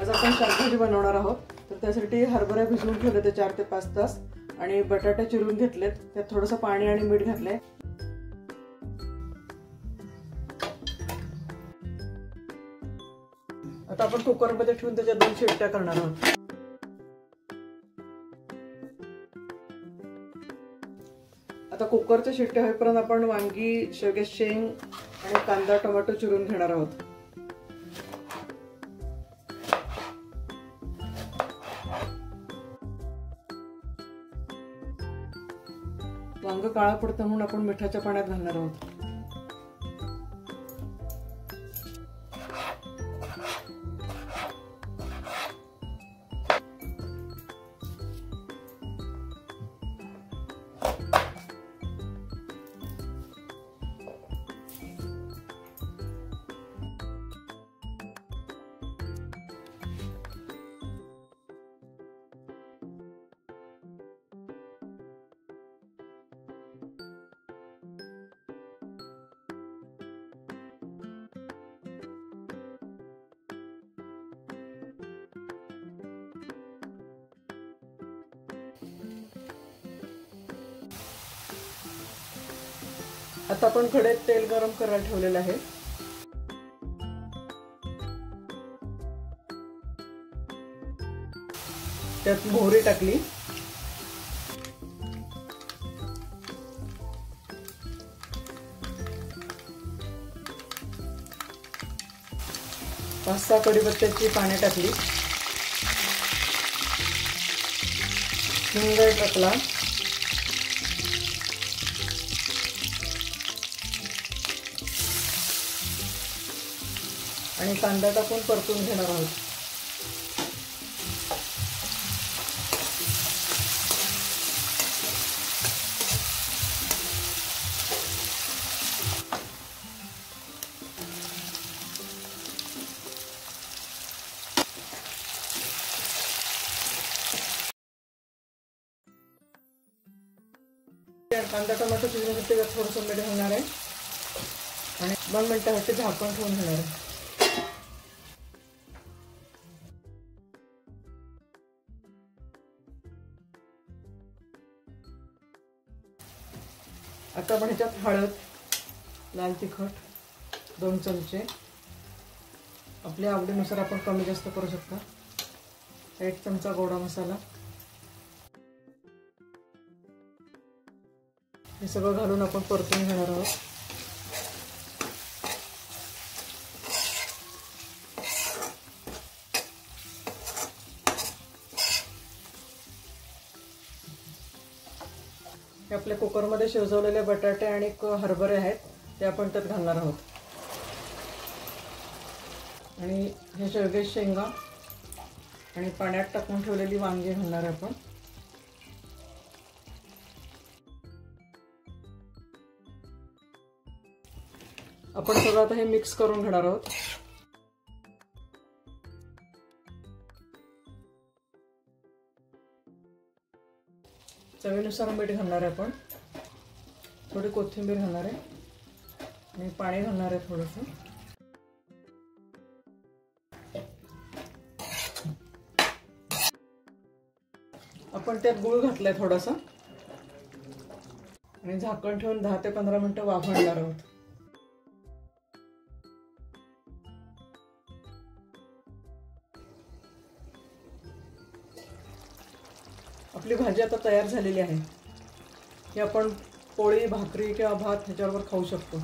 आज आपण शाकभाजी बनवणार आहोत, तर त्यासाठी हरभरे भिजवून ठेवले ते 4 ते 5 तास आणि बटाटे चिरून घेतलेत, त्यात थोडंसं पाणी आणि मीठ घातलंय। आता आपण कुकरमध्ये ठेवून त्याच्या 2 शिट्ट्या करणार आहोत। आता कुकरच्या शिट्ट्या होईपर्यंत आपण वांगी, शेवग्याची शेंग आणि कांदा टोमॅटो चिरून घेणार आहोत। वांग काळा पडतं म्हणून आपण मिठाच्या पाण्यात घालणार आहोत। आता आपण कढईत तेल गरम करायला ठेवलेलं आहे। त्यात मोहरी टाकली, पाच सहा कढीपत्त्याची पाने टाकली, हिंग टाकला, आणि कांदा टाकून परतून घेणार आहोत। कांदा टोमॅटो शिजण्यासाठी थोडंसं मीठ घालणार आहे आणि 2 मिनिटांसाठी झाकण ठेवून घेणार आहे। आता आपण ह्याच्यात हळद, लाल तिखट 2 चमचे, आपल्या आवडीनुसार आपण कमी जास्त करू शकता, 1 चमचा गोडा मसाला, हे सगळं घालून आपण परतून घेणार आहोत। हे आपल्या कुकरमध्ये शिजवलेले बटाटे आणि हरभरे आहेत, ते आपण त्यात घालणार आहोत। आणि हे शेवग्याची शेंगा आणि पाण्यात टाकून ठेवलेली वांगी घालणार आहे आपण। आपण सगळं आता हे मिक्स करून घेणार आहोत। चवीनुसार मीठ घालणार आहे आपण, थोडी कोथिंबीर घालणार आहे आणि पाणी घालणार आहे थोडंसं। आपण त्यात गूळ घातलाय थोडासा आणि झाकण ठेवून 10 ते 15 मिनिटं वाफवणार आहोत। आपली भाजी आता तयार झालेली आहे। ही आपण पोळी, भाकरी किंवा भात ह्याच्याबरोबर खाऊ शकतो।